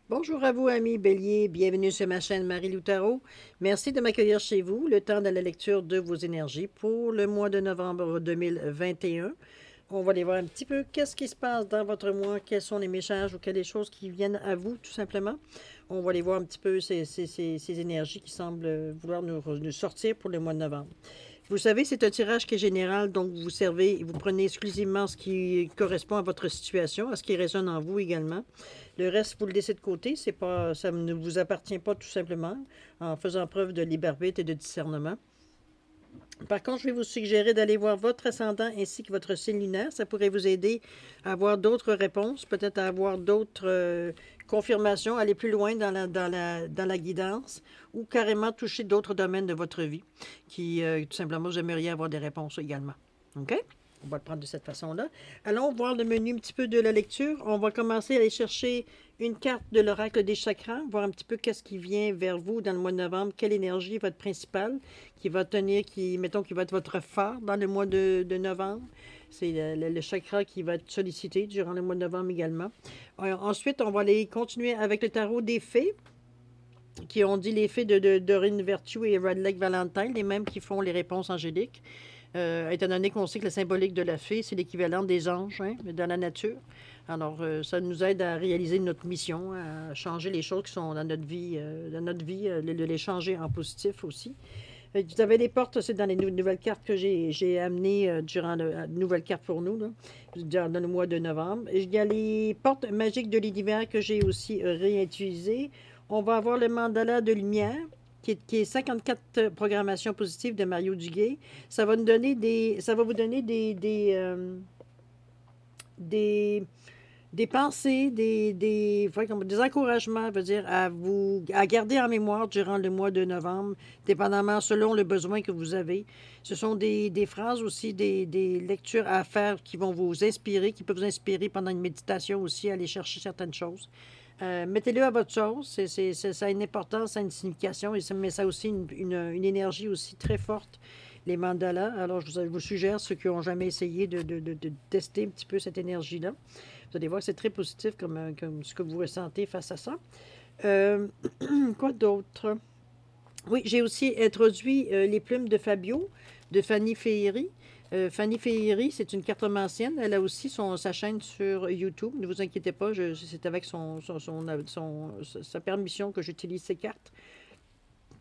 Bonjour à vous, amis Bélier. Bienvenue sur ma chaîne Marie-Lou Tarot. Merci de m'accueillir chez vous, le temps de la lecture de vos énergies pour le mois de novembre 2021. On va aller voir un petit peu qu'est-ce qui se passe dans votre mois, quels sont les messages ou quelles choses qui viennent à vous, tout simplement. On va aller voir un petit peu ces énergies qui semblent vouloir nous sortir pour le mois de novembre. Vous savez, c'est un tirage qui est général, donc vous servez, vous prenez exclusivement ce qui correspond à votre situation, à ce qui résonne en vous également. Le reste, vous le laissez de côté, c'est pas, ça ne vous appartient pas tout simplement, en faisant preuve de libre arbitre et de discernement. Par contre, je vais vous suggérer d'aller voir votre ascendant ainsi que votre signe lunaire. Ça pourrait vous aider à avoir d'autres réponses, peut-être à avoir d'autres confirmations, aller plus loin dans la guidance ou carrément toucher d'autres domaines de votre vie qui, tout simplement, vous aimeriez avoir des réponses également. OK? On va le prendre de cette façon-là. Allons voir le menu un petit peu de la lecture. On va commencer à aller chercher une carte de l'oracle des chakras, voir un petit peu qu'est-ce qui vient vers vous dans le mois de novembre, quelle énergie est votre principale, qui va tenir, mettons, qui va être votre phare dans le mois de novembre. C'est le chakra qui va être sollicité durant le mois de novembre également. Ensuite, on va aller continuer avec le tarot des fées, qui ont dit les fées de Doreen Virtue et Red Lake Valentine, les mêmes qui font les réponses angéliques. Étant donné qu'on sait que la symbolique de la fée, c'est l'équivalent des anges dans la nature. Alors, ça nous aide à réaliser notre mission, à changer les choses qui sont dans notre vie, de les changer en positif aussi. Vous avez des portes, c'est dans les nouvelles cartes que j'ai amenées durant la nouvelle carte pour nous, là, dans le mois de novembre. Il y a les portes magiques de l'univers que j'ai aussi réutilisées. On va avoir le mandala de lumière qui est 54 programmations positives de Mario Duguay. Ça va nous donner ça va vous donner des, des pensées, des encouragements, veut dire, à garder en mémoire durant le mois de novembre, dépendamment selon le besoin que vous avez. Ce sont des phrases aussi, des lectures à faire qui vont vous inspirer, qui peuvent vous inspirer pendant une méditation aussi, à aller chercher certaines choses. Mettez-le à votre sauce. Ça a une importance, ça a une signification, mais ça a aussi une énergie aussi très forte, les mandalas. Alors, je vous suggère, ceux qui n'ont jamais essayé, de tester un petit peu cette énergie-là. Vous allez voir que c'est très positif comme ce que vous ressentez face à ça. Euh, quoi d'autre? Oui, j'ai aussi introduit les plumes de Fabio, de Fanny Féery. Fanny Féery, c'est une cartomancienne. Elle a aussi sa chaîne sur YouTube. Ne vous inquiétez pas, c'est avec sa permission que j'utilise ces cartes.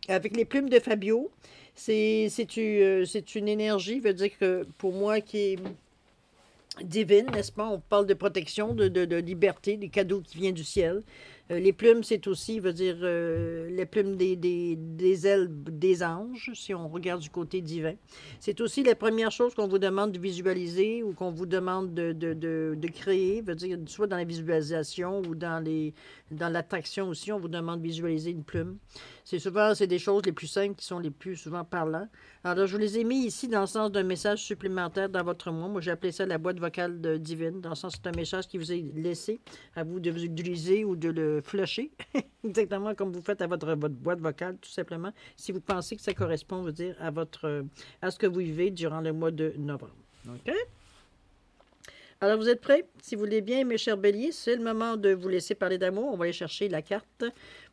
Avec les plumes de Fabio, c'est une énergie, veut dire que pour moi, qui est divine, n'est-ce pas? On parle de protection, de liberté, des cadeaux qui viennent du ciel. Les plumes, c'est aussi, veut dire, les plumes des ailes des anges, si on regarde du côté divin. C'est aussi la première chose qu'on vous demande de visualiser ou qu'on vous demande de créer, veut dire, soit dans la visualisation ou dans l'attraction aussi, on vous demande de visualiser une plume. C'est des choses les plus simples qui sont les plus souvent parlantes. Alors, je vous les ai mis ici dans le sens d'un message supplémentaire dans votre mois. Moi, j'ai appelé ça la boîte vocale divine, dans le sens que c'est un message qui vous est laissé à vous de vous utiliser ou de le flusher, exactement comme vous faites à votre boîte vocale, tout simplement, si vous pensez que ça correspond, vous dire, à ce que vous vivez durant le mois de novembre. OK? Alors, vous êtes prêts? Si vous voulez bien, mes chers béliers, c'est le moment de vous laisser parler d'amour. On va aller chercher la carte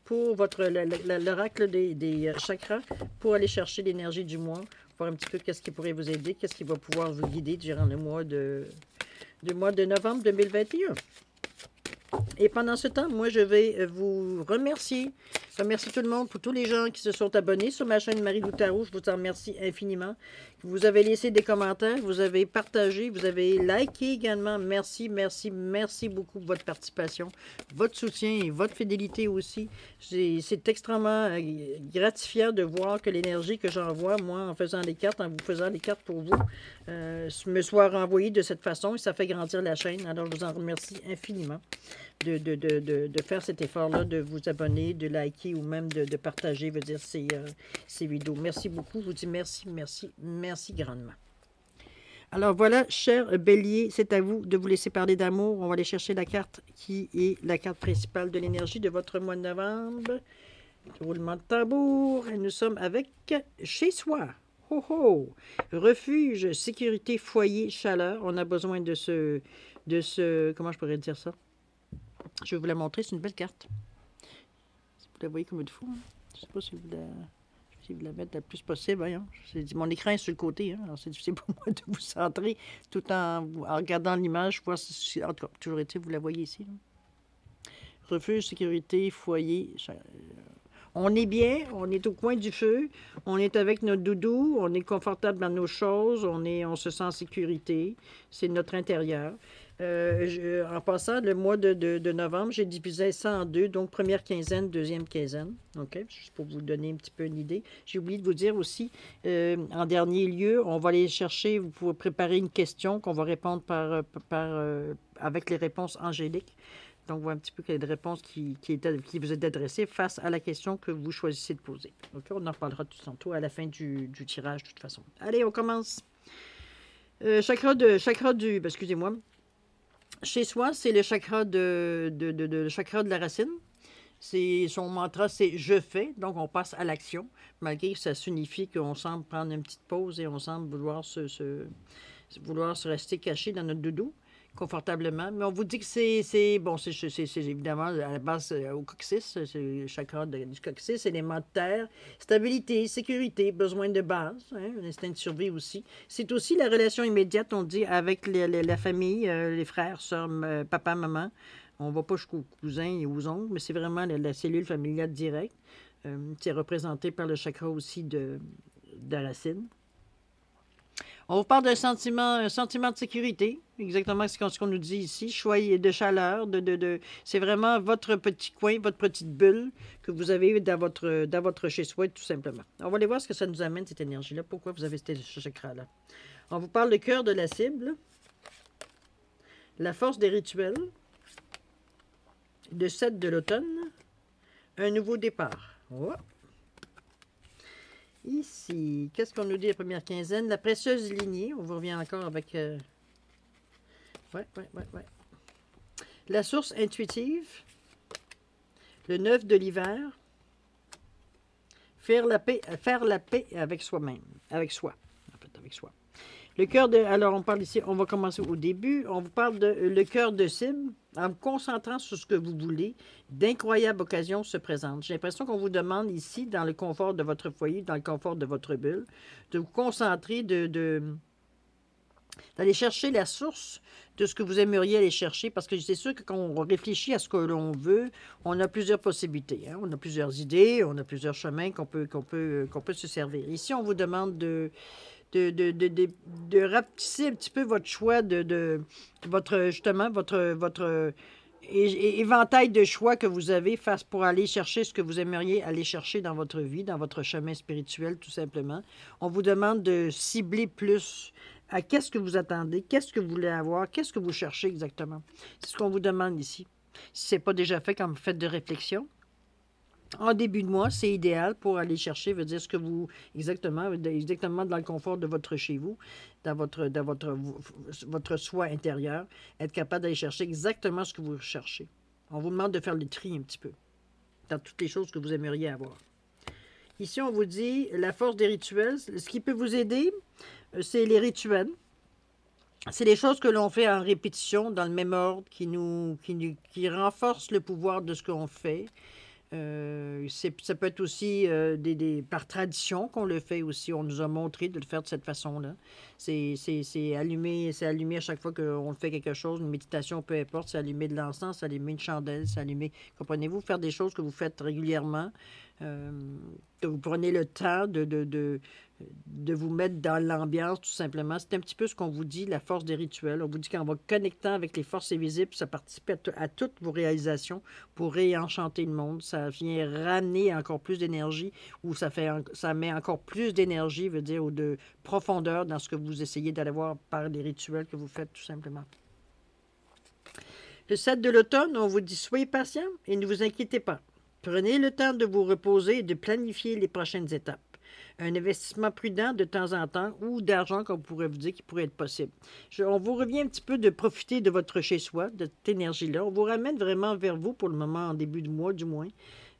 pour l'oracle des chakras pour aller chercher l'énergie du mois, voir un petit peu qu'est-ce qui pourrait vous aider, qu'est-ce qui va pouvoir vous guider durant le mois de novembre 2021. Et pendant ce temps, moi, je vais vous remercier. Remercier tout le monde pour tous les gens qui se sont abonnés sur ma chaîne Marie-Lou Tarot. Je vous en remercie infiniment. Vous avez laissé des commentaires, vous avez partagé, vous avez liké également. Merci, merci, merci beaucoup pour votre participation, votre soutien et votre fidélité aussi. C'est extrêmement gratifiant de voir que l'énergie que j'envoie, moi, en faisant les cartes, en vous faisant les cartes pour vous, me soit renvoyée de cette façon et ça fait grandir la chaîne. Alors, je vous en remercie infiniment de faire cet effort-là, de vous abonner, de liker ou même de partager, veut dire, ces vidéos. Merci beaucoup. Je vous dis merci, merci, merci grandement. Alors voilà, cher bélier, c'est à vous de vous laisser parler d'amour. On va aller chercher la carte qui est la carte principale de l'énergie de votre mois de novembre. Roulement de tambour. Et nous sommes avec chez soi. Ho ho! Refuge, sécurité, foyer, chaleur. On a besoin de ce comment je pourrais dire ça? Je vais vous la montrer, c'est une belle carte. la voyez comme il faut. Hein. Je ne sais pas si vous la... Je vais essayer de la mettre le plus possible. Voyons. Mon écran est sur le côté. Hein. Alors, c'est difficile pour moi de vous centrer tout en regardant l'image. Voir si, en tout cas, toujours été, vous la voyez ici. Là. Refuge, sécurité, foyer. On est bien, on est au coin du feu, on est avec notre doudou, on est confortable dans nos choses, on se sent en sécurité. C'est notre intérieur. En passant, le mois de novembre, j'ai divisé ça en deux, donc première quinzaine, deuxième quinzaine. OK? Juste pour vous donner un petit peu une idée. J'ai oublié de vous dire aussi, en dernier lieu, on va aller chercher, vous pouvez préparer une question qu'on va répondre avec les réponses angéliques. Donc, on voit un petit peu quelle est la réponse qui vous est adressée face à la question que vous choisissez de poser. OK? On en reparlera tout tantôt à la fin du tirage, de toute façon. Allez, on commence. Chakra du... Excusez-moi. Chez soi, c'est le chakra le chakra de la racine. Son mantra, c'est « je fais », donc on passe à l'action, malgré que ça signifie qu'on semble prendre une petite pause et on semble vouloir se rester caché dans notre doudou confortablement. Mais on vous dit que c'est évidemment à la base au coccyx, c'est le chakra du coccyx, élément de terre, stabilité, sécurité, besoin de base, hein, un instinct de survie aussi. C'est aussi la relation immédiate, on dit, avec la famille, les frères, sœurs, papa, maman. On ne va pas jusqu'aux cousins et aux oncles, mais c'est vraiment la cellule familiale directe. C'est représenté par le chakra aussi de la racine. On vous parle d'un sentiment de sécurité, exactement ce qu'on nous dit ici, choix de chaleur, c'est vraiment votre petit coin, votre petite bulle que vous avez dans votre chez-soi, tout simplement. On va aller voir ce que ça nous amène, cette énergie-là, pourquoi vous avez ce chakra-là. On vous parle du cœur de la cible, la force des rituels, le 7 de l'automne, un nouveau départ. Oh. Ici, qu'est-ce qu'on nous dit la première quinzaine? La précieuse lignée. On vous revient encore avec... Ouais. La source intuitive. Le 9 de l'hiver. Faire la paix avec soi-même. Avec soi. En fait, avec soi. Le cœur de... Alors, on parle ici, on va commencer au début. On vous parle de le cœur de cible. En vous concentrant sur ce que vous voulez, d'incroyables occasions se présentent. J'ai l'impression qu'on vous demande ici, dans le confort de votre foyer, dans le confort de votre bulle, de vous concentrer, d'aller chercher la source de ce que vous aimeriez aller chercher, parce que c'est sûr que quand on réfléchit à ce que l'on veut, on a plusieurs possibilités. Hein? On a plusieurs idées, on a plusieurs chemins qu'on peut se servir. Ici, on vous demande de rapetisser un petit peu votre choix votre éventail de choix que vous avez face pour aller chercher ce que vous aimeriez aller chercher dans votre vie, dans votre chemin spirituel, tout simplement. On vous demande de cibler plus à qu'est-ce que vous attendez, qu'est-ce que vous voulez avoir, qu'est-ce que vous cherchez exactement. C'est ce qu'on vous demande ici. Si ce n'est pas déjà fait quand vous faites de réflexion, en début de mois, c'est idéal pour aller chercher, veut dire ce que vous, exactement dans le confort de votre chez vous, dans votre soi intérieur, être capable d'aller chercher exactement ce que vous recherchez. On vous demande de faire le tri un petit peu dans toutes les choses que vous aimeriez avoir. Ici, on vous dit la force des rituels. Ce qui peut vous aider, c'est les rituels. C'est les choses que l'on fait en répétition, dans le même ordre, qui renforcent le pouvoir de ce qu'on fait. Ça peut être aussi par tradition qu'on le fait aussi. On nous a montré de le faire de cette façon-là. C'est allumé à chaque fois qu'on fait quelque chose, une méditation, peu importe. C'est allumer de l'encens, c'est allumer une chandelle, c'est allumer... Comprenez-vous? Faire des choses que vous faites régulièrement, que vous prenez le temps de vous mettre dans l'ambiance, tout simplement. C'est un petit peu ce qu'on vous dit, la force des rituels. On vous dit qu'en va connectant avec les forces invisibles, ça participe à toutes vos réalisations pour réenchanter le monde. Ça vient ramener encore plus d'énergie ou ça met encore plus d'énergie, veut dire, ou de profondeur dans ce que vous essayez d'aller voir par les rituels que vous faites, tout simplement. Le 7 de l'automne, on vous dit « Soyez patient et ne vous inquiétez pas. Prenez le temps de vous reposer et de planifier les prochaines étapes. Un investissement prudent de temps en temps ou d'argent, comme on pourrait vous dire, qui pourrait être possible. » On vous revient un petit peu de profiter de votre chez-soi, de cette énergie-là. On vous ramène vraiment vers vous pour le moment, en début de mois du moins.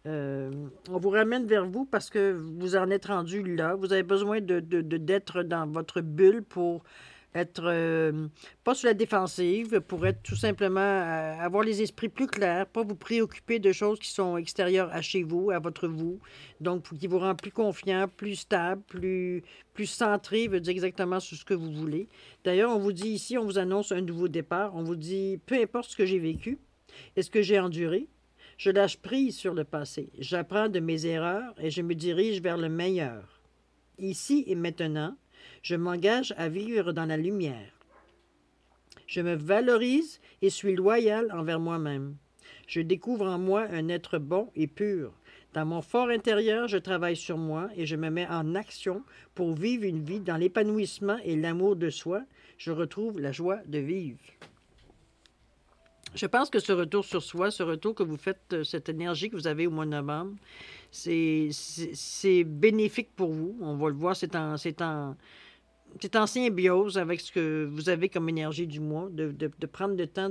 On vous ramène vers vous parce que vous en êtes rendu là. Vous avez besoin d'être dans votre bulle pour être pas sur la défensive, pour être tout simplement, avoir les esprits plus clairs, pas vous préoccuper de choses qui sont extérieures à chez vous, à votre vous. Donc, qui vous rend plus confiant, plus stable, plus centré, veut dire exactement sur ce que vous voulez. D'ailleurs, on vous dit ici, on vous annonce un nouveau départ. On vous dit, peu importe ce que j'ai vécu et ce que j'ai enduré, je lâche prise sur le passé. J'apprends de mes erreurs et je me dirige vers le meilleur. Ici et maintenant, je m'engage à vivre dans la lumière. Je me valorise et suis loyal envers moi-même. Je découvre en moi un être bon et pur. Dans mon fort intérieur, je travaille sur moi et je me mets en action pour vivre une vie dans l'épanouissement et l'amour de soi. Je retrouve la joie de vivre. Je pense que ce retour sur soi, ce retour que vous faites, cette énergie que vous avez au mois de novembre, c'est bénéfique pour vous. On va le voir, c'est en symbiose avec ce que vous avez comme énergie du mois, de prendre le temps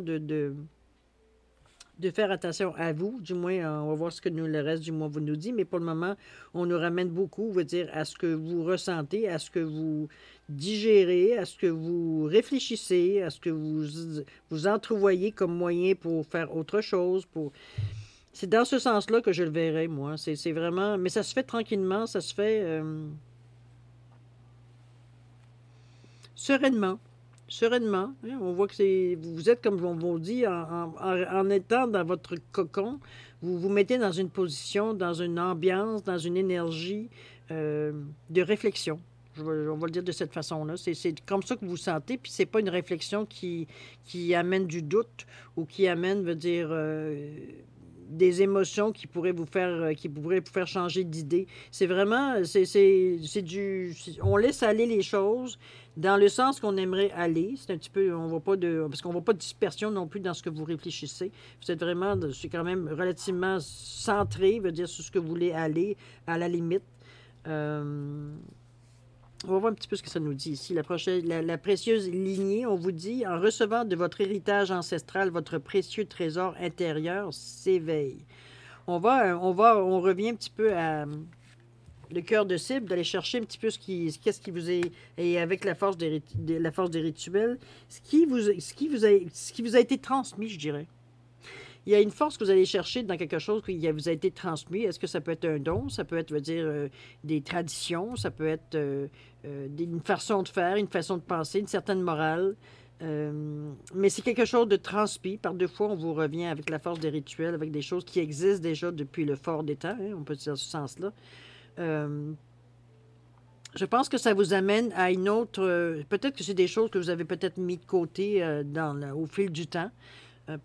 de faire attention à vous. Du moins, on va voir ce que le reste du mois vous nous dit, mais pour le moment, on nous ramène beaucoup, on va dire, à ce que vous ressentez, à ce que vous digérez, à ce que vous réfléchissez, à ce que vous entrevoyez comme moyen pour faire autre chose. C'est dans ce sens-là que je le verrai, moi. C'est vraiment... Mais ça se fait tranquillement, ça se fait sereinement. Sereinement. Hein. On voit que vous êtes, comme on vous dit, en étant dans votre cocon, vous vous mettez dans une position, dans une ambiance, dans une énergie de réflexion. On va le dire de cette façon-là. C'est comme ça que vous vous sentez, puis c'est pas une réflexion qui amène du doute ou qui amène, veut dire, des émotions qui pourraient vous faire changer d'idée. C'est vraiment, on laisse aller les choses dans le sens qu'on aimerait aller. C'est un petit peu, on voit pas parce qu'on voit pas de dispersion non plus dans ce que vous réfléchissez. Vous êtes vraiment, c'est quand même relativement centré, veut dire sur ce que vous voulez aller, à la limite. On va voir un petit peu ce que ça nous dit ici. La précieuse lignée, on vous dit, en recevant de votre héritage ancestral, votre précieux trésor intérieur s'éveille. On revient un petit peu à le cœur de cible, d'aller chercher un petit peu qu'est-ce qui vous est, et avec la force des rituels, ce qui vous a été transmis, je dirais. Il y a une force que vous allez chercher dans quelque chose qui vous a été transmis. Est-ce que ça peut être un don? Ça peut être, veut dire, des traditions. Ça peut être une façon de faire, une façon de penser, une certaine morale. Mais c'est quelque chose de transmis. Par deux fois, on vous revient avec la force des rituels, avec des choses qui existent déjà depuis le fort des temps. Hein, on peut dire dans ce sens-là. Je pense que ça vous amène à une autre... peut-être que c'est des choses que vous avez peut-être mis de côté au fil du temps.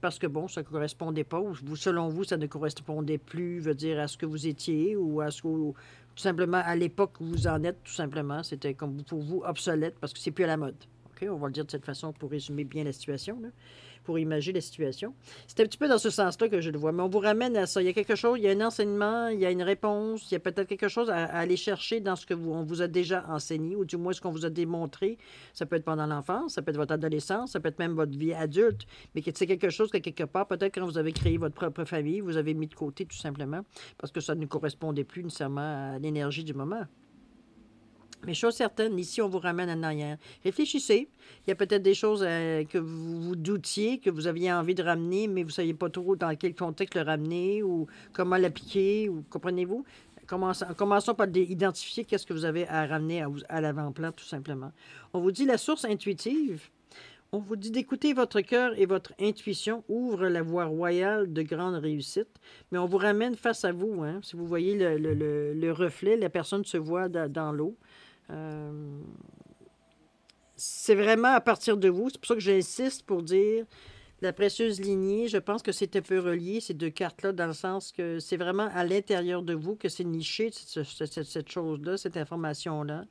Parce que, bon, ça ne correspondait pas, ou selon vous, ça ne correspondait plus, veut dire, à ce que vous étiez, ou à tout simplement à l'époque où vous en êtes, tout simplement. C'était comme pour vous obsolète, parce que c'est plus à la mode. OK? On va le dire de cette façon pour résumer bien la situation, là, pour imaginer la situation. C'est un petit peu dans ce sens-là que je le vois, mais on vous ramène à ça. Il y a quelque chose, il y a un enseignement, il y a une réponse, il y a peut-être quelque chose à aller chercher dans ce que on vous a déjà enseigné, ou du moins ce qu'on vous a démontré. Ça peut être pendant l'enfance, ça peut être votre adolescence, ça peut être même votre vie adulte, mais c'est quelque chose que quelque part, peut-être quand vous avez créé votre propre famille, vous avez mis de côté tout simplement, parce que ça ne correspondait plus nécessairement à l'énergie du moment. Mais chose certaine, ici, on vous ramène en arrière. Réfléchissez. Il y a peut-être des choses que vous doutiez, que vous aviez envie de ramener, mais vous ne saviez pas trop dans quel contexte le ramener ou comment l'appliquer, ou comprenez-vous? Commençons par identifier qu'est-ce que vous avez à ramener à l'avant-plan, tout simplement. On vous dit la source intuitive. On vous dit d'écouter votre cœur et votre intuition ouvre la voie royale de grande réussite. Mais on vous ramène face à vous. Hein? Si vous voyez le reflet, la personne se voit dans l'eau. C'est vraiment à partir de vous. C'est pour ça que j'insiste pour dire la précieuse lignée. Je pense que c'est un peu relié, ces deux cartes-là, dans le sens que c'est vraiment à l'intérieur de vous que c'est niché, cette chose-là, cette information-là.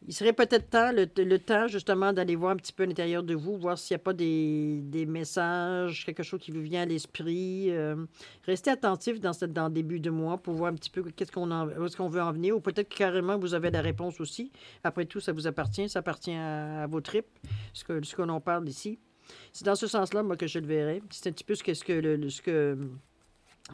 Il serait peut-être temps, le temps justement d'aller voir un petit peu à l'intérieur de vous, voir s'il n'y a pas des messages, quelque chose qui vous vient à l'esprit. Restez attentif dans le début de mois pour voir un petit peu où est-ce qu'on veut en venir, ou peut-être que carrément vous avez la réponse aussi. Après tout, ça vous appartient, ça appartient à vos tripes, ce que l'on parle ici. C'est dans ce sens-là, moi, que je le verrais. C'est un petit peu ce que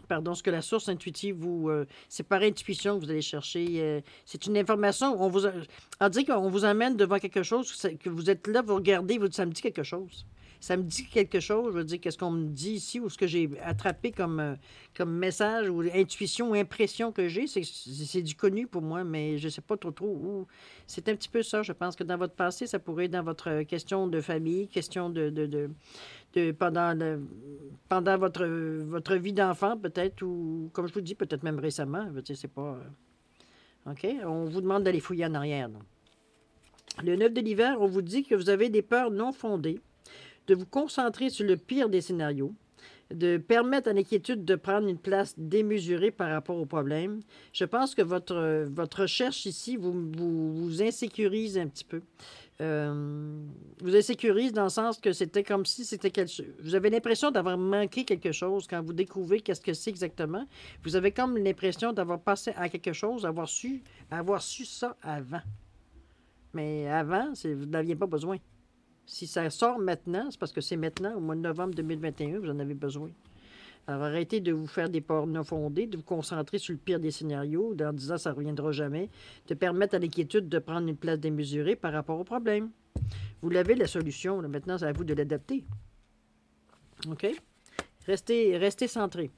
pardon, ce que la source intuitive vous... c'est par intuition que vous allez chercher. C'est une information. On dit qu'on vous amène devant quelque chose, que vous êtes là, vous regardez, ça me dit quelque chose. Ça me dit quelque chose, je veux dire, qu'est-ce qu'on me dit ici ou ce que j'ai attrapé comme message ou intuition ou impression que j'ai, c'est du connu pour moi, mais je ne sais pas trop où. C'est un petit peu ça, je pense que dans votre passé, ça pourrait être dans votre question de famille, question pendant votre vie d'enfant, peut-être, ou comme je vous dis, peut-être même récemment. Je veux dire, c'est pas. OK? On vous demande d'aller fouiller en arrière. Là. Le 9 de l'hiver, on vous dit que vous avez des peurs non fondées, de vous concentrer sur le pire des scénarios, de permettre à l'inquiétude de prendre une place démesurée par rapport au problème. Je pense que votre recherche ici vous insécurise un petit peu. Vous insécurise dans le sens que c'était comme si c'était vous avez l'impression d'avoir manqué quelque chose quand vous découvrez qu'est-ce que c'est exactement. Vous avez comme l'impression d'avoir passé à quelque chose, avoir su ça avant. Mais avant, vous n'aviez pas besoin. Si ça sort maintenant, c'est parce que c'est maintenant, au mois de novembre 2021, vous en avez besoin. Alors arrêtez de vous faire des peurs non fondées, de vous concentrer sur le pire des scénarios, en disant ça ne reviendra jamais, de permettre à l'inquiétude de prendre une place démesurée par rapport au problème. Vous l'avez, la solution. Là, maintenant, c'est à vous de l'adapter. OK? Restez centré.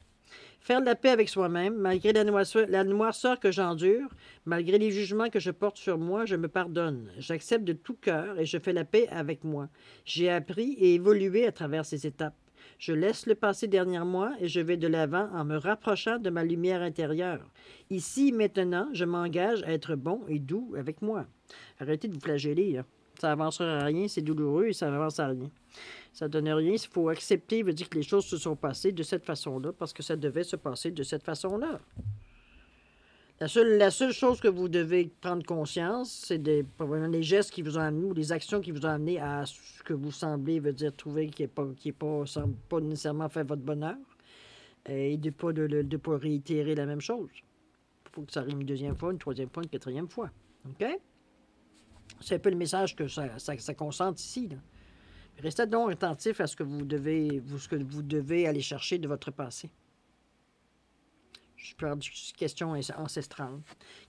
Faire la paix avec soi-même, malgré la noirceur que j'endure, malgré les jugements que je porte sur moi, je me pardonne. J'accepte de tout cœur et je fais la paix avec moi. J'ai appris et évolué à travers ces étapes. Je laisse le passé derrière moi et je vais de l'avant en me rapprochant de ma lumière intérieure. Ici, maintenant, je m'engage à être bon et doux avec moi. Arrêtez de vous flageller, là. Ça n'avancera à rien, c'est douloureux et ça n'avance à rien. Ça ne donne rien. Il faut accepter, veut dire que les choses se sont passées de cette façon-là parce que ça devait se passer de cette façon-là. La seule chose que vous devez prendre conscience, c'est les gestes qui vous ont amené ou les actions qui vous ont amené à ce que vous semblez, veut dire, trouver qui ne semble pas nécessairement faire votre bonheur et de ne pas réitérer la même chose. Il faut que ça arrive une deuxième fois, une troisième fois, une quatrième fois. OK? C'est un peu le message que ça concentre ici, là. Restez donc attentif à ce que vous devez aller chercher de votre passé. Je parle d'une question ancestrale.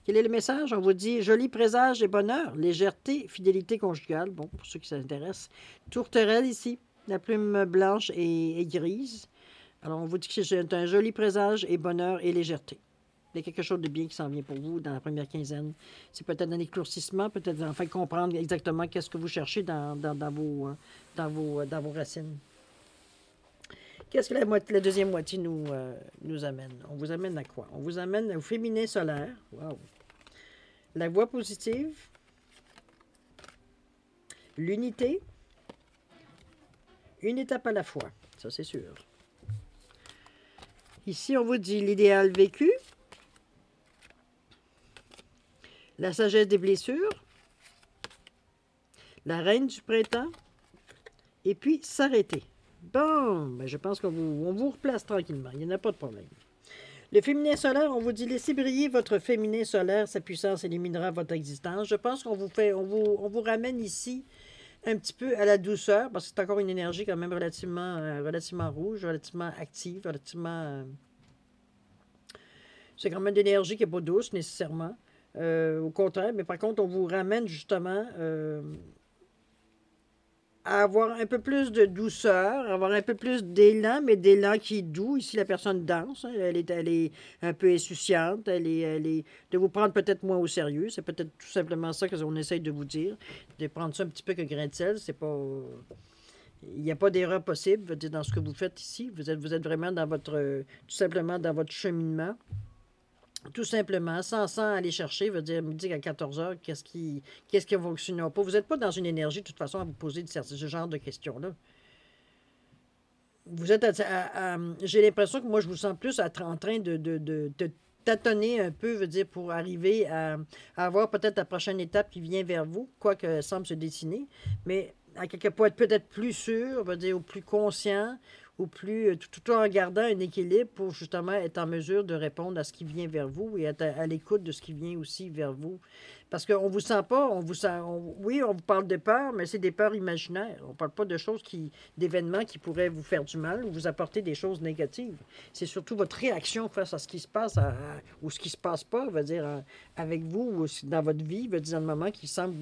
Quel est le message? On vous dit joli présage et bonheur, légèreté, fidélité conjugale. Bon, pour ceux qui s'intéressent. Tourterelle ici. La plume blanche et grise. Alors, on vous dit que c'est un joli présage et bonheur et légèreté. Il y a quelque chose de bien qui s'en vient pour vous dans la première quinzaine. C'est peut-être un éclaircissement, peut-être enfin comprendre exactement qu'est-ce que vous cherchez dans vos racines. Qu'est-ce que la deuxième moitié nous amène? On vous amène à quoi? On vous amène au féminin solaire. Wow. La voix positive. L'unité. Une étape à la fois. Ça, c'est sûr. Ici, on vous dit l'idéal vécu. La sagesse des blessures. La reine du printemps. Et puis, s'arrêter. Bon, ben je pense qu'on vous replace tranquillement. Il n'y en a pas de problème. Le féminin solaire, on vous dit laissez briller votre féminin solaire, sa puissance éliminera votre existence. Je pense qu'on on vous ramène ici un petit peu à la douceur, parce que c'est encore une énergie quand même relativement rouge, relativement active, relativement... c'est quand même une énergie qui n'est pas douce nécessairement. Au contraire, mais par contre, on vous ramène justement... à avoir un peu plus de douceur, avoir un peu plus d'élan, mais d'élan qui est doux. Ici, la personne danse, hein, elle est un peu insouciante, elle est de vous prendre peut-être moins au sérieux. C'est peut-être tout simplement ça qu'on essaye de vous dire, de prendre ça un petit peu que grain de sel. C'est pas... Il n'y a pas d'erreur possible, je veux dire, dans ce que vous faites ici. Vous êtes vraiment dans tout simplement dans votre cheminement. Tout simplement, sans aller chercher, veut dire, me dire à 14 heures, qu'est-ce qui ne fonctionne pas. Vous n'êtes pas dans une énergie, de toute façon, à vous poser ce genre de questions-là. Vous êtes j'ai l'impression que moi, je vous sens plus en train de tâtonner un peu, veut dire, pour arriver à avoir peut-être la prochaine étape qui vient vers vous, quoique elle semble se dessiner, mais à quelque part être peut-être plus sûr, veut dire, ou plus conscient, tout en gardant un équilibre pour justement être en mesure de répondre à ce qui vient vers vous et être à l'écoute de ce qui vient aussi vers vous. Parce qu'on ne vous sent pas, oui, on vous parle de peur, mais c'est des peurs imaginaires. On ne parle pas de choses d'événements qui pourraient vous faire du mal ou vous apporter des choses négatives. C'est surtout votre réaction face à ce qui se passe ou ce qui ne se passe pas, veut dire, avec vous ou dans votre vie, veut dire, dans le moment qui semble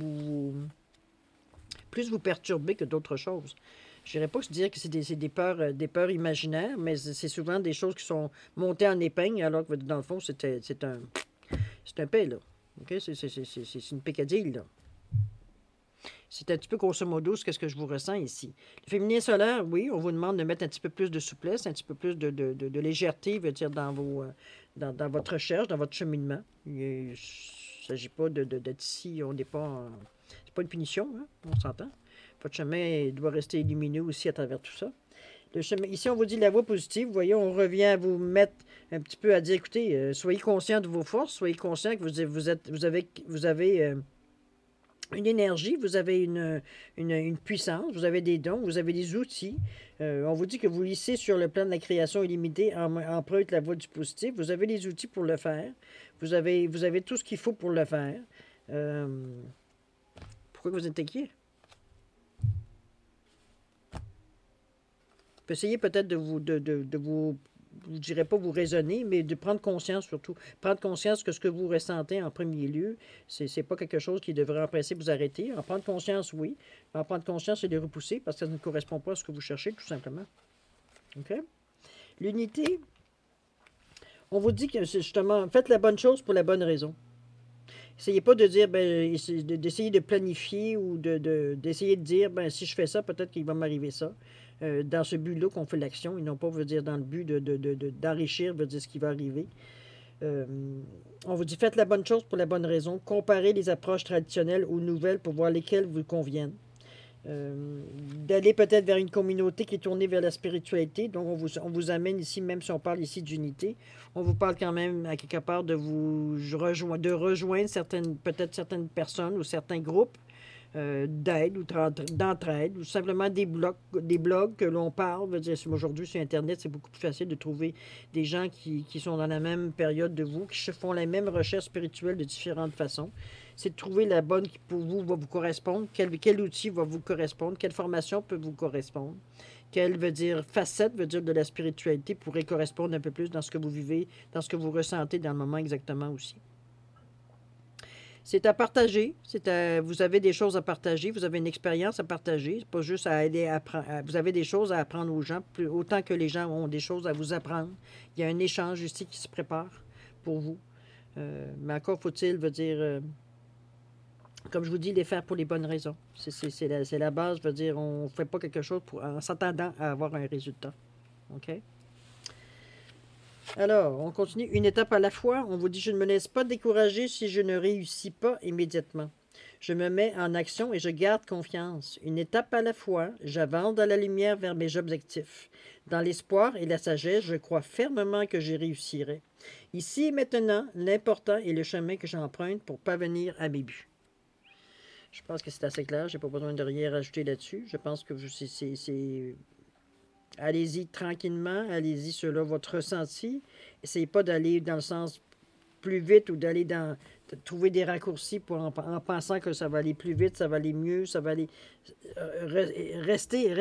plus vous perturber que d'autres choses. Je dirais pas que dire que c'est des peurs imaginaires, mais c'est souvent des choses qui sont montées en épingle, alors que dans le fond, c'est un paix, là. OK? C'est une pécadille, là. C'est un petit peu grosso modo ce que je vous ressens ici. Le féminin solaire, oui, on vous demande de mettre un petit peu plus de souplesse, un petit peu plus de légèreté, veut dire, dans votre recherche, dans votre cheminement. Il ne s'agit pas d'être ici, on n'est pas... c'est pas une punition, hein, on s'entend. Votre chemin doit rester lumineux aussi à travers tout ça. Le chemin, ici, on vous dit la voie positive. Vous voyez, on revient à vous mettre un petit peu à dire, écoutez, soyez conscient de vos forces, soyez conscient que vous avez une énergie, vous avez une puissance, vous avez des dons, vous avez des outils. On vous dit que vous lissez sur le plan de la création illimitée, emprunte la voie du positif. Vous avez les outils pour le faire. Vous avez tout ce qu'il faut pour le faire. Pourquoi vous êtes inquiet? Essayez peut-être de vous, je dirais pas vous raisonner, mais de prendre conscience surtout. Prendre conscience que ce que vous ressentez en premier lieu, c'est pas quelque chose qui devrait en principe vous arrêter. En prendre conscience, oui. En prendre conscience, c'est de repousser parce que ça ne correspond pas à ce que vous cherchez, tout simplement. OK? L'unité, on vous dit que c'est justement, faites la bonne chose pour la bonne raison. Essayez pas de dire, d'essayer de planifier ou d'essayer de dire, si je fais ça, peut-être qu'il va m'arriver ça. Dans ce but-là qu'on fait l'action, et non pas, veut dire, dans le but d'enrichir, veut dire ce qui va arriver. On vous dit, faites la bonne chose pour la bonne raison. Comparez les approches traditionnelles aux nouvelles pour voir lesquelles vous conviennent. D'aller peut-être vers une communauté qui est tournée vers la spiritualité. Donc, on vous amène ici, même si on parle ici d'unité, on vous parle quand même à quelque part de rejoindre peut-être certaines personnes ou certains groupes d'aide ou d'entraide, ou simplement des blogs que l'on parle. Veut dire, aujourd'hui, sur Internet, c'est beaucoup plus facile de trouver des gens qui sont dans la même période de vous, qui font la même recherche spirituelle de différentes façons. C'est de trouver la bonne qui pour vous va vous correspondre, quel outil va vous correspondre, quelle formation peut vous correspondre, quelle facette de la spiritualité pourrait correspondre un peu plus dans ce que vous vivez, dans ce que vous ressentez dans le moment exactement aussi. C'est à partager. Vous avez des choses à partager. Vous avez une expérience à partager. C'est pas juste à aller apprendre. Vous avez des choses à apprendre aux gens, autant que les gens ont des choses à vous apprendre. Il y a un échange ici qui se prépare pour vous. Mais encore faut-il, comme je vous dis, les faire pour les bonnes raisons. C'est la base, on ne fait pas quelque chose en s'attendant à avoir un résultat. OK? Alors, on continue. Une étape à la fois. On vous dit, je ne me laisse pas décourager si je ne réussis pas immédiatement. Je me mets en action et je garde confiance. Une étape à la fois, j'avance dans la lumière vers mes objectifs. Dans l'espoir et la sagesse, je crois fermement que j'y réussirai. Ici et maintenant, l'important est le chemin que j'emprunte pour parvenir à mes buts. Je pense que c'est assez clair. Je n'ai pas besoin de rien rajouter là-dessus. Je pense que c'est... Allez-y tranquillement, allez-y selon votre ressenti. Essayez pas d'aller dans le sens plus vite ou de trouver des raccourcis en pensant que ça va aller plus vite, ça va aller mieux, ça va aller... Restez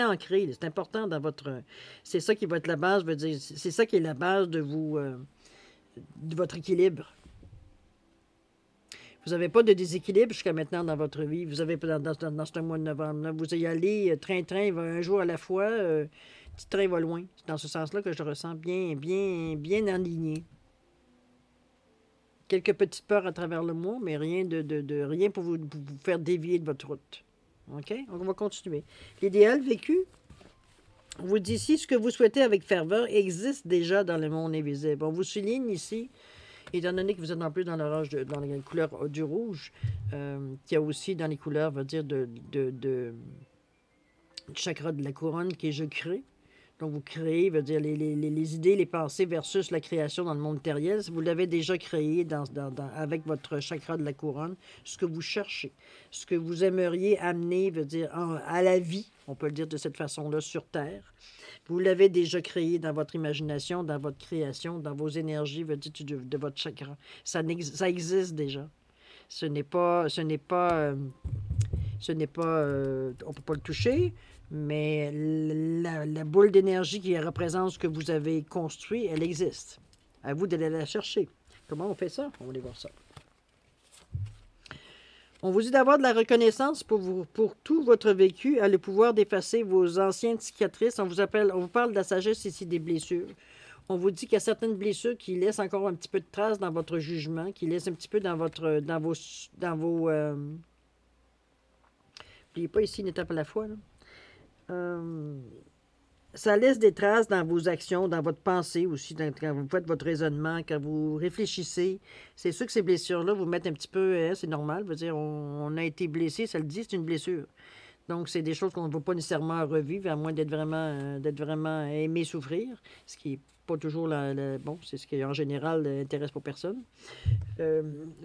ancré. C'est important dans votre... C'est ça qui va être la base, c'est ça qui est la base de votre équilibre. Vous n'avez pas de déséquilibre jusqu'à maintenant dans votre vie. Vous avez dans ce mois de novembre. Là, vous y allez train-train, un jour à la fois. Petit train va loin. C'est dans ce sens-là que je le ressens bien aligné. Quelques petites peurs à travers le mois, mais rien rien pour vous faire dévier de votre route. OK? Donc, on va continuer. L'idéal vécu, on vous dit ici, ce que vous souhaitez avec ferveur existe déjà dans le monde invisible. On vous souligne ici, étant donné que vous êtes en plus dans les couleurs du rouge, qu'il y a aussi dans les couleurs, du chakra de la couronne qui est je crée. Donc, vous créez, veut dire, les idées, les pensées versus la création dans le monde matériel. Vous l'avez déjà créé avec votre chakra de la couronne, ce que vous cherchez, ce que vous aimeriez amener, veut dire, à la vie, on peut le dire de cette façon-là, sur Terre. Vous l'avez déjà créé dans votre imagination, dans votre création, dans vos énergies, veut dire, de votre chakra. Ça existe déjà. Ce n'est pas, on ne peut pas le toucher, mais la boule d'énergie qui représente ce que vous avez construit, elle existe. À vous d'aller la chercher. Comment on fait ça? On va aller voir ça. On vous dit d'avoir de la reconnaissance pour tout votre vécu, a le pouvoir d'effacer vos anciennes cicatrices. On vous parle de la sagesse ici des blessures. On vous dit qu'il y a certaines blessures qui laissent encore un petit peu de traces dans votre jugement, qui laissent un petit peu dans vos n'oubliez pas ici une étape à la fois. Ça laisse des traces dans vos actions, dans votre pensée aussi, quand vous faites votre raisonnement, quand vous réfléchissez. C'est sûr que ces blessures-là vous mettent un petit peu, c'est normal, veut dire, on a été blessé, ça le dit, c'est une blessure. Donc, c'est des choses qu'on ne va pas nécessairement revivre, à moins d'être vraiment aimé souffrir, ce qui n'est pas toujours bon, c'est ce qui en général n'intéresse pas personne.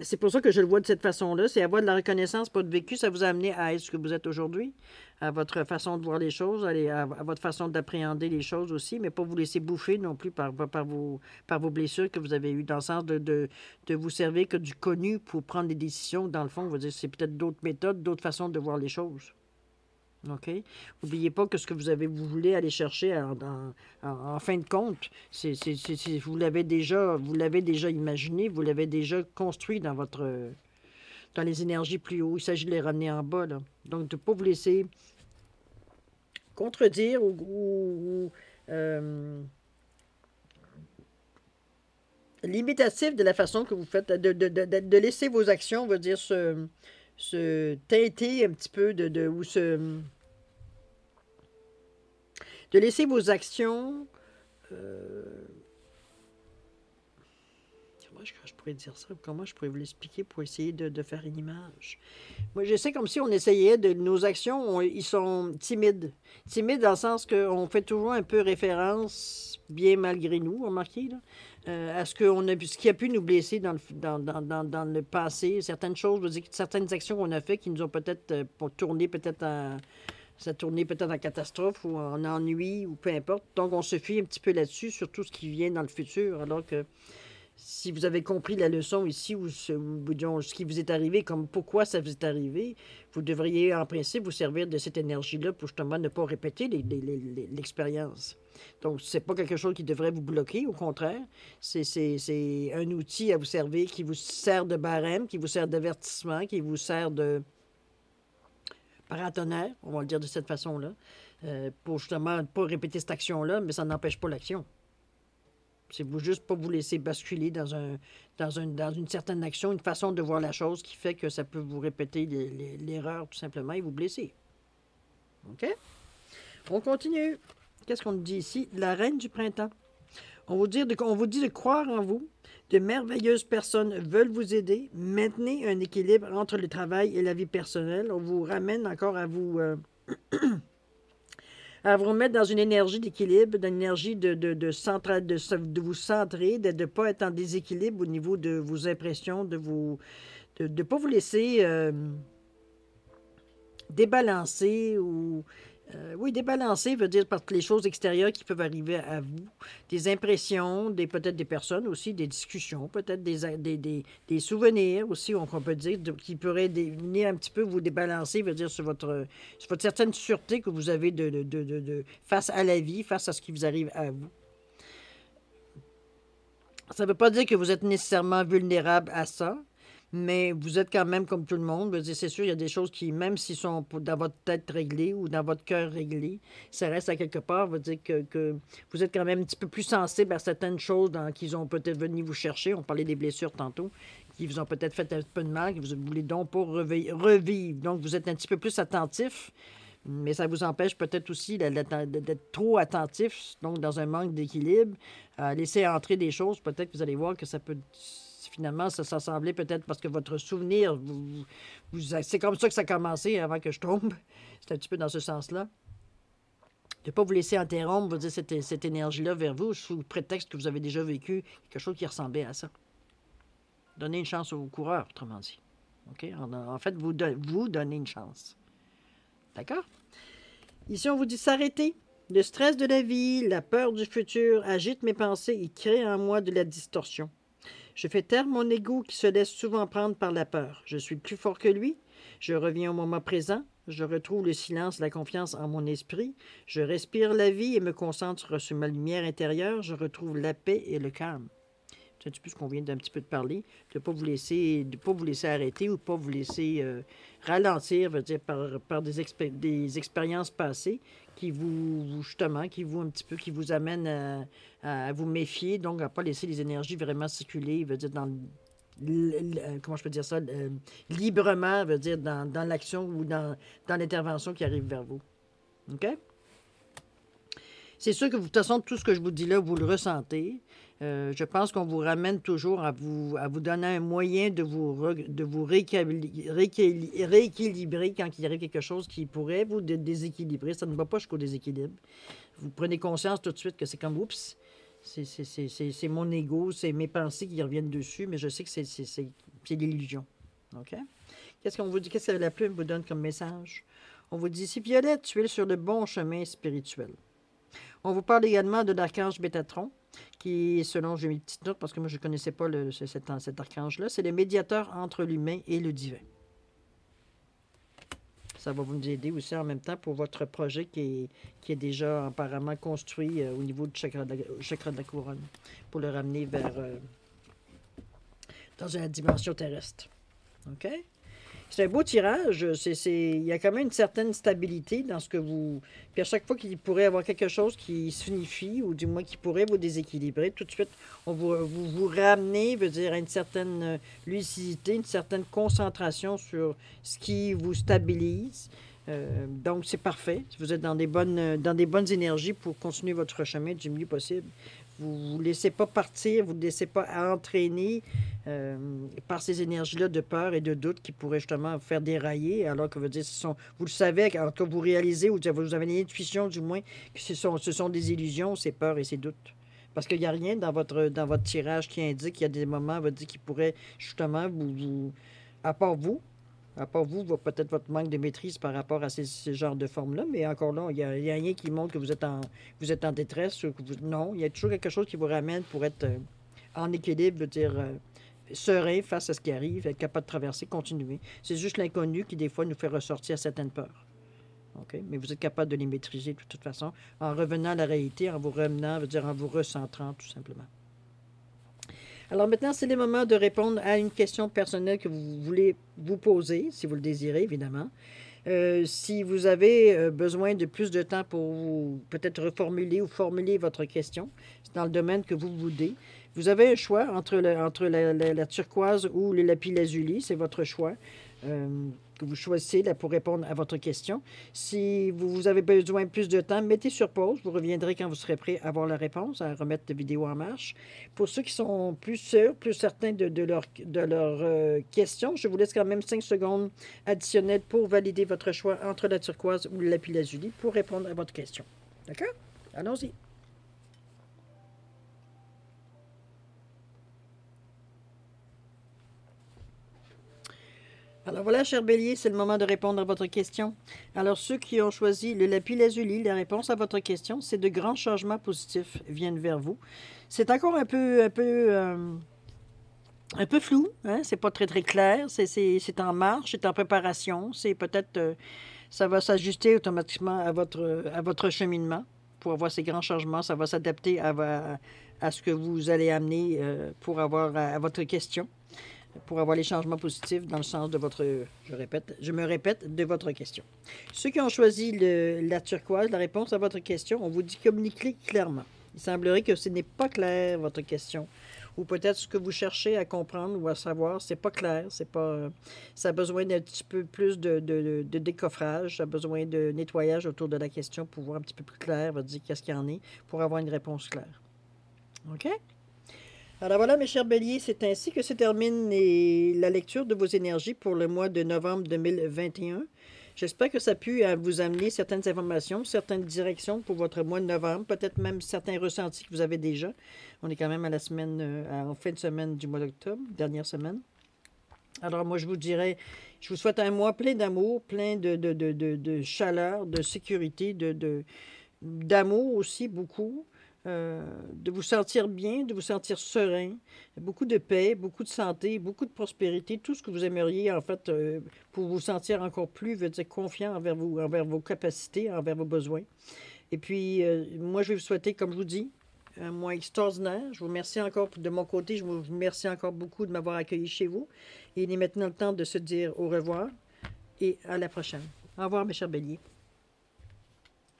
C'est pour ça que je le vois de cette façon-là. C'est avoir de la reconnaissance pour votre vécu, ça vous a amené à être ce que vous êtes aujourd'hui, à votre façon de voir les choses, à votre façon d'appréhender les choses aussi, mais pas vous laisser bouffer non plus par vos blessures que vous avez eues, dans le sens de vous servir que du connu pour prendre des décisions. Dans le fond, on va dire c'est peut-être d'autres méthodes, d'autres façons de voir les choses. OK? N'oubliez pas que ce que vous voulez aller chercher en fin de compte, vous l'avez déjà imaginé, vous l'avez déjà construit dans les énergies plus haut. Il s'agit de les ramener en bas, là. Donc, de ne pas vous laisser contredire ou limitatif de la façon que vous faites, de laisser vos actions, on va dire, se teinter un petit peu de laisser vos actions comment je pourrais dire ça? Comment je pourrais vous l'expliquer pour essayer de faire une image? Moi, je sais comme si on essayait nos actions, ils sont timides. Timides dans le sens qu'on fait toujours un peu référence, bien malgré nous, remarquez, là, à ce qui a pu nous blesser dans le passé. Certaines choses, je veux dire, certaines actions qu'on a faites qui nous ont peut-être tourné peut-être en catastrophe ou en ennui ou peu importe. Donc, on se fie un petit peu là-dessus, sur tout ce qui vient dans le futur, alors que si vous avez compris la leçon ici, ou ce qui vous est arrivé, comme pourquoi ça vous est arrivé, vous devriez en principe vous servir de cette énergie-là pour justement ne pas répéter l'expérience. Donc, ce n'est pas quelque chose qui devrait vous bloquer, au contraire. C'est un outil à vous servir qui vous sert de barème, qui vous sert d'avertissement, qui vous sert de paratonnerre, on va le dire de cette façon-là, pour justement ne pas répéter cette action-là, mais ça n'empêche pas l'action. C'est juste pas vous laisser basculer dans une certaine action, une façon de voir la chose qui fait que ça peut vous répéter l'erreur tout simplement et vous blesser. OK? On continue. Qu'est-ce qu'on nous dit ici? La reine du printemps. On vous dit de croire en vous. De merveilleuses personnes veulent vous aider. Maintenez un équilibre entre le travail et la vie personnelle. On vous ramène encore à vous remettre dans une énergie d'équilibre, dans une énergie de vous centrer, de ne pas être en déséquilibre au niveau de vos impressions, de ne pas vous laisser débalancer ou... oui, débalancer veut dire par les choses extérieures qui peuvent arriver à vous, des impressions, peut-être des personnes aussi, des discussions, peut-être des souvenirs aussi, on peut dire, qui pourraient venir un petit peu vous débalancer, veut dire sur votre certaine sûreté que vous avez face à la vie, face à ce qui vous arrive à vous. Ça ne veut pas dire que vous êtes nécessairement vulnérable à ça, mais vous êtes quand même comme tout le monde. C'est sûr, il y a des choses qui, même s'ils sont dans votre tête réglées ou dans votre cœur réglé, ça reste à quelque part. Veut dire que vous êtes quand même un petit peu plus sensible à certaines choses qu'ils ont peut-être venu vous chercher. On parlait des blessures tantôt, qui vous ont peut-être fait un peu de mal, que vous voulez donc pas revivre. Donc, vous êtes un petit peu plus attentif. Mais ça vous empêche peut-être aussi d'être trop attentif, donc dans un manque d'équilibre, laisser entrer des choses. Peut-être que vous allez voir que ça peut... Finalement, ça semblait peut-être parce que votre souvenir, c'est comme ça que ça a commencé avant que je tombe. C'est un petit peu dans ce sens-là. De ne pas vous laisser interrompre, vous dire, cette énergie-là vers vous sous prétexte que vous avez déjà vécu quelque chose qui ressemblait à ça. Donnez une chance aux coureurs, autrement dit. OK? En fait, vous donnez une chance. D'accord? Ici, on vous dit s'arrêter. Le stress de la vie, la peur du futur agite mes pensées et crée en moi de la distorsion. Je fais taire mon ego qui se laisse souvent prendre par la peur. Je suis plus fort que lui. Je reviens au moment présent. Je retrouve le silence, la confiance en mon esprit. Je respire la vie et me concentre sur ma lumière intérieure. Je retrouve la paix et le calme. C'est un petit peu ce qu'on vient d'un petit peu de parler, de ne pas vous laisser, arrêter ou de ne pas vous laisser ralentir, veut dire, par des expériences passées qui justement, qui vous amènent à vous méfier, donc à ne pas laisser les énergies vraiment circuler, veut dire, comment je peux dire ça, librement, veut dire, dans l'action ou dans l'intervention qui arrive vers vous. OK? C'est sûr que de toute façon, tout ce que je vous dis là, vous le ressentez. Je pense qu'on vous ramène toujours à vous donner un moyen de vous rééquilibrer quand il arrive quelque chose qui pourrait vous déséquilibrer. Ça ne va pas jusqu'au déséquilibre. Vous prenez conscience tout de suite que c'est comme, oups, c'est mon ego, c'est mes pensées qui reviennent dessus, mais je sais que c'est l'illusion. OK? Qu'est-ce qu'on vous dit? Qu'est-ce que la plume vous donne comme message? On vous dit, si Violette, tu es sur le bon chemin spirituel. On vous parle également de l'archange Métatron, qui est, selon, j'ai mis une petite note parce que moi je ne connaissais pas cet archange-là, c'est le médiateur entre l'humain et le divin. Ça va vous aider aussi en même temps pour votre projet qui est déjà apparemment construit au niveau du chakra de la couronne, pour le ramener dans une dimension terrestre. OK? C'est un beau tirage. Il y a quand même une certaine stabilité dans ce que vous... Puis à chaque fois qu'il pourrait y avoir quelque chose qui s'unifie, ou du moins qui pourrait vous déséquilibrer, tout de suite, vous ramenez, veut dire, à une certaine lucidité, une certaine concentration sur ce qui vous stabilise. Donc, c'est parfait. Vous êtes dans des bonnes énergies pour continuer votre chemin du mieux possible. Vous ne vous laissez pas partir, vous ne laissez pas entraîner par ces énergies-là de peur et de doute qui pourraient justement vous faire dérailler, alors que vous le savez, quand vous réalisez, ou vous avez l'intuition du moins, que ce sont des illusions, ces peurs et ces doutes. Parce qu'il n'y a rien dans votre tirage qui indique qu'il y a des moments qui pourraient justement à part vous, peut-être votre manque de maîtrise par rapport à ces genres de formes-là, mais encore là, il n'y a rien qui montre que vous êtes en détresse. Ou que non, il y a toujours quelque chose qui vous ramène pour être en équilibre, veut dire serein face à ce qui arrive, être capable de traverser, continuer. C'est juste l'inconnu qui, des fois, nous fait ressortir certaines peurs. OK? Mais vous êtes capable de les maîtriser de toute façon, en revenant à la réalité, en vous remenant, veut dire en vous recentrant, tout simplement. Alors maintenant, c'est le moment de répondre à une question personnelle que vous voulez vous poser, si vous le désirez, évidemment. Si vous avez besoin de plus de temps pour peut-être reformuler ou formuler votre question, c'est dans le domaine que vous voulez. Vous avez un choix entre la turquoise ou le lapis-lazuli, c'est votre choix. Que vous choisissez là, pour répondre à votre question. Si vous avez besoin de plus de temps, mettez sur pause. Vous reviendrez quand vous serez prêt à avoir la réponse, à remettre la vidéo en marche. Pour ceux qui sont plus sûrs, plus certains de leur question, je vous laisse quand même 5 secondes additionnelles pour valider votre choix entre la turquoise ou le lapis-lazuli pour répondre à votre question. D'accord? Allons-y. Alors voilà, cher Bélier, c'est le moment de répondre à votre question. Alors, ceux qui ont choisi le lapis-lazuli, la réponse à votre question, c'est de grands changements positifs viennent vers vous. C'est encore un peu flou, hein? C'est pas très, très clair. C'est en marche, c'est en préparation. C'est peut-être, ça va s'ajuster automatiquement à votre cheminement pour avoir ces grands changements. Ça va s'adapter à ce que vous allez amener pour avoir à votre question, pour avoir les changements positifs dans le sens de je me répète, de votre question. Ceux qui ont choisi la turquoise, la réponse à votre question, on vous dit communiquer clairement. Il semblerait que ce n'est pas clair, votre question. Ou peut-être ce que vous cherchez à comprendre ou à savoir, c'est pas clair, ça a besoin d'un petit peu plus de décoffrage, ça a besoin de nettoyage autour de la question pour voir un petit peu plus clair, va dire qu'est-ce qu'il y en est, pour avoir une réponse claire. OK? Alors voilà, mes chers béliers, c'est ainsi que se termine la lecture de vos énergies pour le mois de novembre 2021. J'espère que ça a pu vous amener certaines informations, certaines directions pour votre mois de novembre, peut-être même certains ressentis que vous avez déjà. On est quand même à la semaine, en fin de semaine du mois d'octobre, dernière semaine. Alors moi, je vous dirais, je vous souhaite un mois plein d'amour, plein de chaleur, de sécurité, d'amour aussi beaucoup, de vous sentir bien, de vous sentir serein, beaucoup de paix, beaucoup de santé, beaucoup de prospérité, tout ce que vous aimeriez en fait pour vous sentir encore plus, veut dire confiant envers vous, envers vos capacités, envers vos besoins. Et puis, moi, je vais vous souhaiter, comme je vous dis, un mois extraordinaire. Je vous remercie encore de mon côté. Je vous remercie encore beaucoup de m'avoir accueilli chez vous. Et il est maintenant le temps de se dire au revoir et à la prochaine. Au revoir, mes chers béliers.